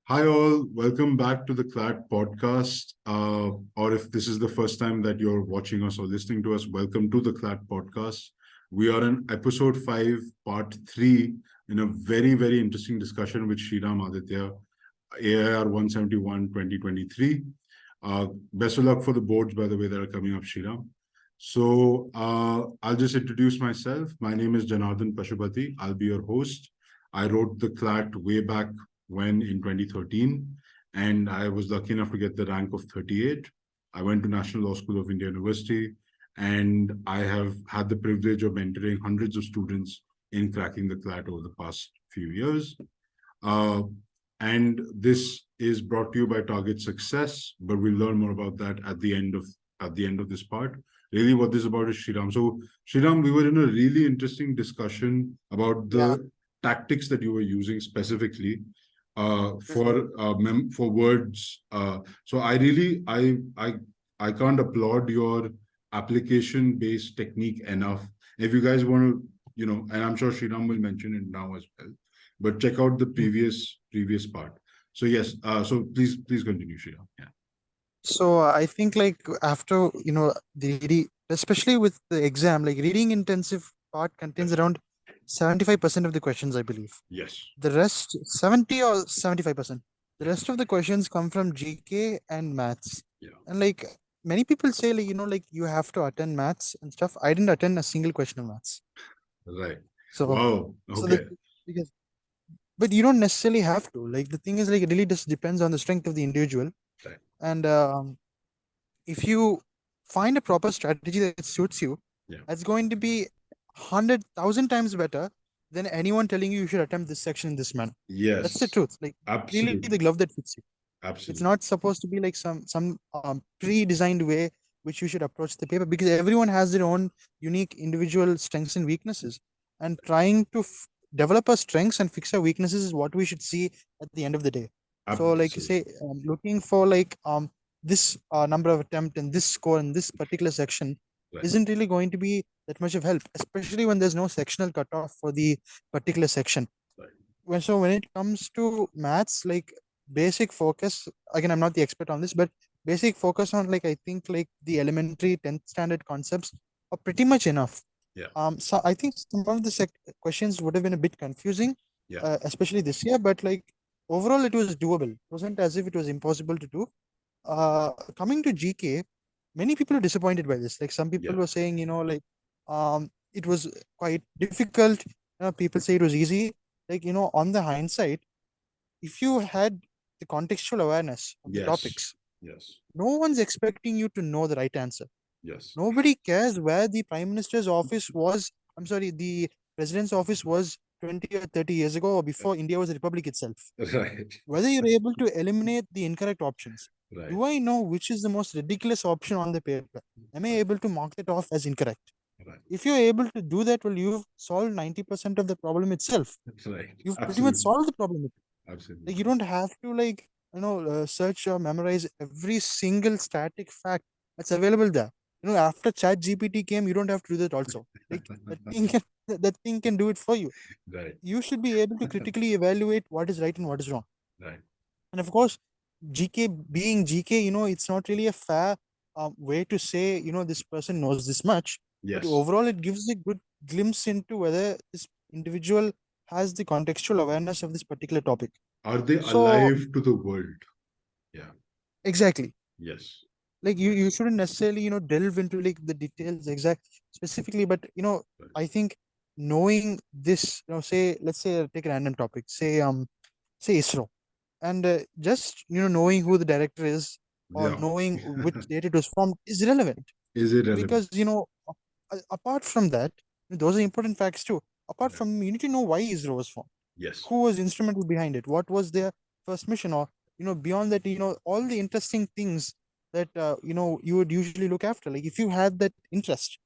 Hi, all. Welcome back to the CLAT podcast. Or if this is the first time that you're watching us or listening to us, welcome to the CLAT podcast. We are in episode 5, part 3, in a very, very interesting discussion with Sriram Aditya, AIR 171 2023. Best of luck for the boards, by the way, that are coming up, Sriram. So I'll just introduce myself. My name is Janardhan Pashupati. I'll be your host. I wrote the CLAT way back when in 2013, and I was lucky enough to get the rank of 38. I went to National Law School of India University, and I have had the privilege of mentoring hundreds of students in cracking the CLAT over the past few years. And this is brought to you by Target Success, but we'll learn more about that at the end of this part. Really, what this is about is Sriram. So, Sriram, we were in a really interesting discussion about the tactics that you were using specifically for words. So I can't applaud your application-based technique enough. If you guys want to, and I'm sure Sriram will mention it now as well, but check out the previous part. So yes, so please continue, Sriram. Yeah. So I think after the reading, especially with the exam, reading intensive part contains around 75% of the questions, I believe. Yes. The rest 70 or 75%. The rest of the questions come from GK and maths. Yeah. And many people say you have to attend maths and stuff. I didn't attend a single question of maths. Right. So wow. Okay. But you don't necessarily have to. The thing is it really just depends on the strength of the individual. Right. And if you find a proper strategy that suits you, it's going to be 100,000 times better than anyone telling you should attempt this section in this manner. Yes, that's the truth. absolutely, really the glove that fits you. Absolutely. It's not supposed to be some pre-designed way which you should approach the paper, because everyone has their own unique individual strengths and weaknesses, and trying to develop our strengths and fix our weaknesses is what we should see at the end of the day. Absolutely. So say looking for this number of attempt and this score in this particular section isn't really going to be that much of help, especially when there's no sectional cutoff for the particular section. So when it comes to maths, basic focus, again, I'm not the expert on this, but basic focus on I think the elementary 10th standard concepts are pretty much enough. So I think some of the questions would have been a bit confusing, especially this year, but overall it was doable. It wasn't as if it was impossible to do. Coming to GK, many people are disappointed by this. Some people were saying, it was quite difficult. People say it was easy. On the hindsight, if you had the contextual awareness of the topics, no one's expecting you to know the right answer. Nobody cares where the Prime Minister's office was. I'm sorry, the President's office was 20 or 30 years ago, or before India was a republic itself. Right. Whether you're able to eliminate the incorrect options. Right. Do I know which is the most ridiculous option on the paper? Am I able to mark it off as incorrect? Right. If you're able to do that, well, you've solved 90% of the problem itself. Right. You've pretty much solved the problem. Absolutely. You don't have to search or memorize every single static fact that's available there. After Chat GPT came, you don't have to do that also. That thing can do it for you. Right. You should be able to critically evaluate what is right and what is wrong. Right. And of course, GK being GK, it's not really a fair way to say, this person knows this much. Yes. But overall, it gives a good glimpse into whether this individual has the contextual awareness of this particular topic. Are they alive to the world? Yeah. Exactly. Yes. You shouldn't necessarily, delve into the details specifically, but, I think knowing this, let's say take a random topic, say ISRO. And just knowing who the director is, or knowing which date it was formed is irrelevant. Is it relevant? Because apart from that, those are important facts too. Apart from, you need to know why ISRO was formed. Yes. Who was instrumental behind it? What was their first mission? Or beyond that, all the interesting things that you would usually look after. If you had that interest,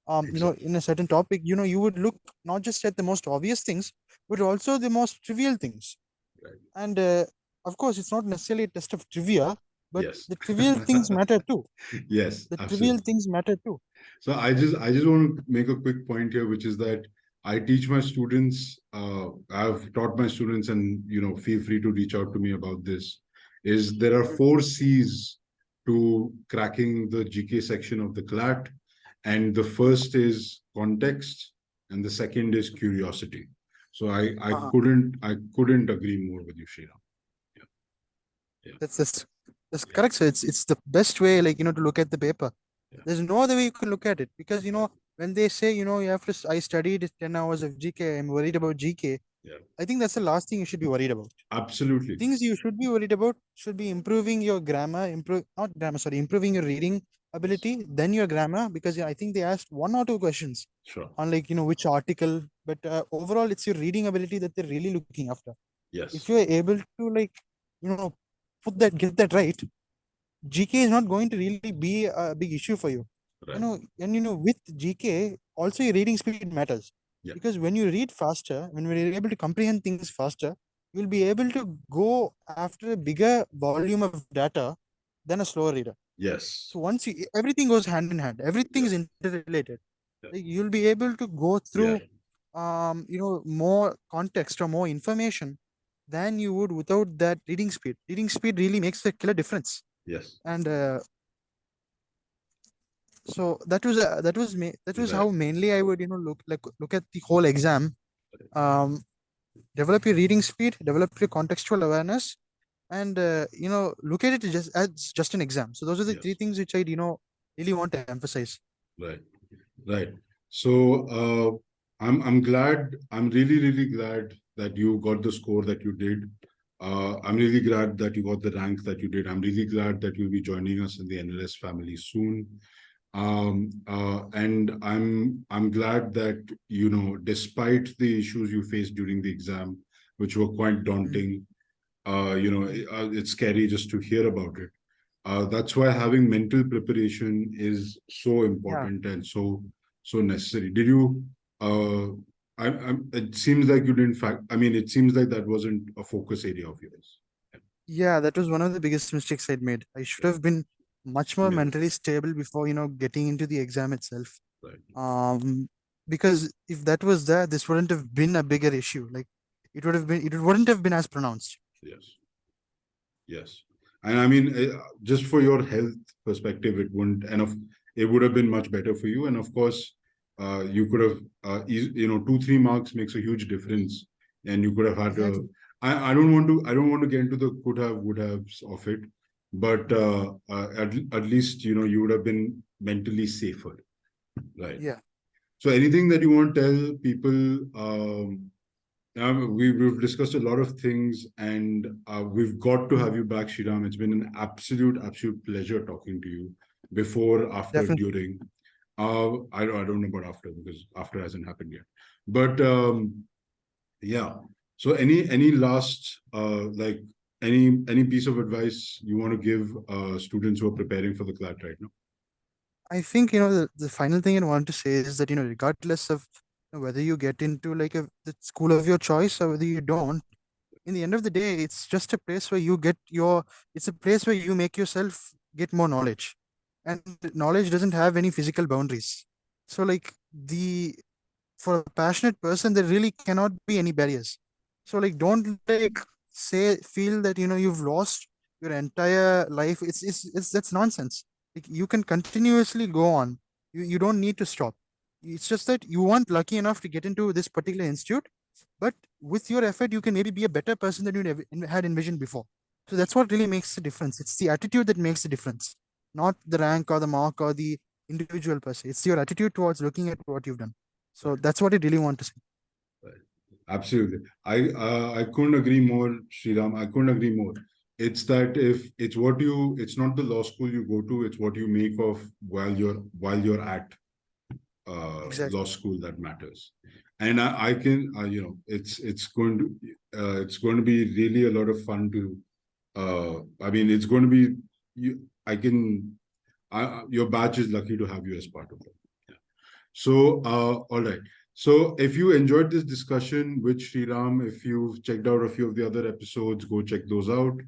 in a certain topic, you would look not just at the most obvious things, but also the most trivial things. Right. And of course, it's not necessarily a test of trivia, but the trivial things matter too. Yes, the trivial things matter too. So I just want to make a quick point here, which is that I teach my students, I've taught my students, and feel free to reach out to me about this, is there are 4 C's to cracking the GK section of the CLAT. And the first is context, and the second is curiosity. So I Uh-huh. couldn't agree more with you, Sriram. Yeah, yeah, That's correct. So it's the best way, like, to look at the paper. yeah, There's no other way you can look at it, because when they say, you have to I studied 10 hours of GK, I'm worried about GK. yeah. I think that's the last thing you should be worried about. Absolutely. Things you should be worried about should be improving your grammar, improve not grammar, sorry, improving your reading Yes. ability, then your grammar, because I think they asked one or two questions Sure. on, like, which article, but overall it's your reading ability that they're really looking after. If Yes. you're able to, like, you know get that right, GK is not going to really be a big issue for you. Right. And with GK, also your reading speed matters. Yeah. Because when you read faster, when you're able to comprehend things faster, you'll be able to go after a bigger volume of data than a slower reader. So Yes. once everything goes hand in hand, everything Yeah. is interrelated. Yeah. Like, you'll be able to go Yeah. through more context or more information than you would without that reading speed. Reading speed really makes a killer difference. Yes. And so that was Right. how mainly I would look at the whole exam. um Develop your reading speed, develop your contextual awareness, and look at it just as just an exam. So those are the three Yes. things which I really want to emphasize. Right. Right. So I'm glad. I'm really really glad that you got the score that you did. I'm really glad that you got the rank that you did. I'm really glad that you'll be joining us in the NLS family soon. And I'm glad that despite the issues you faced during the exam, which were quite Mm. daunting, it's scary just to hear about it. That's why having mental preparation is so Yeah. important and so necessary. Did you? It seems like you didn't. I mean, it seems like that wasn't a focus area of yours. Yeah, that was one of the biggest mistakes I'd made. I should have been much more Yeah. mentally stable before getting into the exam itself. Right. um because if that was there, this wouldn't have been a bigger issue. Like, it wouldn't have been as pronounced. Yes. Yes. And I mean, just for your health perspective, it wouldn't, and it would have been much better for you. And of course, you could have, 2, 3 marks makes a huge difference. And you could have had a, Exactly. I don't want to get into the could have, would haves of it, but at least, you would have been mentally safer. Right. Yeah, So anything that you want to tell people, we've discussed a lot of things, and we've got to have you back, Sriram. It's been an absolute pleasure talking to you before, after, definitely. during. I don't know about after, because after hasn't happened yet. But yeah. So any last like any piece of advice you want to give students who are preparing for the CLAT right now? I think the final thing I want to say is that regardless of whether you get into like the school of your choice or whether you don't, in the end of the day, it's just a place where you get your it's a place where you make yourself get more knowledge. And knowledge doesn't have any physical boundaries. So, like, the for a passionate person, there really cannot be any barriers. So, like, don't, like, feel that you've lost your entire life. It's That's nonsense. Like, you can continuously go on. You don't need to stop. It's just that you weren't lucky enough to get into this particular institute, but with your effort you can maybe be a better person than had envisioned before. So that's what really makes the difference. It's the attitude that makes the difference, not the rank or the mark or the individual per se. It's your attitude towards looking at what you've done. So Right. that's what I really want to say. Right. Absolutely. I couldn't agree more, Sriram. I couldn't agree more. It's that if it's what you, it's not the law school you go to, it's what you make of while you're at law Exactly. school that matters. And I can, it's going to be really a lot of fun to. I mean, it's going to be you. I can. Your batch is lucky to have you as part of it. Yeah. So, all right. So, if you enjoyed this discussion with Sriram, if you've checked out a few of the other episodes, go check those out.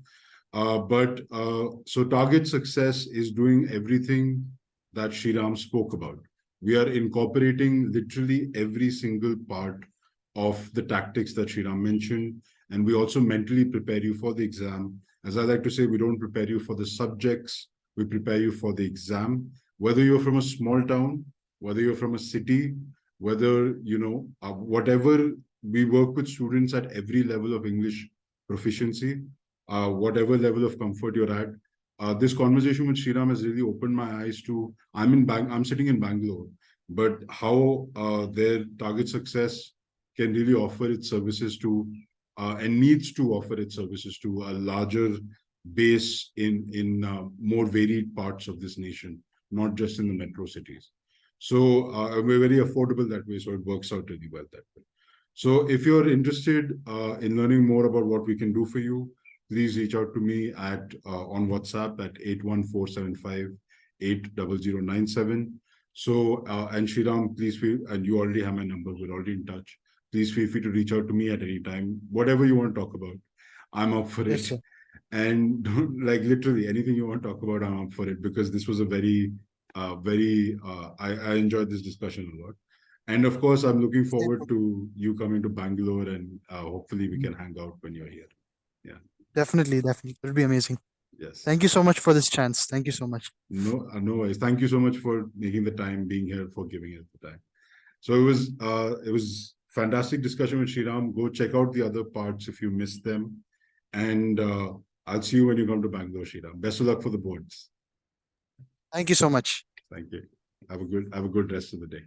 So target success is doing everything that Sriram spoke about. We are incorporating literally every single part of the tactics that Sriram mentioned. And we also mentally prepare you for the exam. As I like to say, we don't prepare you for the subjects, we prepare you for the exam. Whether you're from a small town, whether you're from a city, whether, whatever, we work with students at every level of English proficiency, whatever level of comfort you're at. This conversation with Sriram has really opened my eyes to, I'm sitting in Bangalore, but how their target success can really offer its services to and needs to offer its services to a larger base in more varied parts of this nation, not just in the metro cities. So we're very affordable that way, so it works out really well that way. So if you're interested in learning more about what we can do for you, please reach out to me at on WhatsApp at 81475 80097. So and Sriram, please feel, and you already have my number, we're already in touch. Please feel free to reach out to me at any time, whatever you want to talk about. I'm up for Yes, it. sir. And like literally anything you want to talk about, I'm up for it, because this was a very, I enjoyed this discussion a lot. And of course, I'm looking forward to you coming to Bangalore, and hopefully we can hang out when you're here. Yeah. Definitely, definitely. It'll be amazing. Yes. Thank you so much for this chance. Thank you so much. No, no worries. Thank you so much for making the time, being here, for giving it the time. So it was fantastic discussion with Sriram. Go check out the other parts if you missed them, and I'll see you when you come to Bangalore, Sriram. Best of luck for the boards. Thank you so much. Thank you. Have a good rest of the day.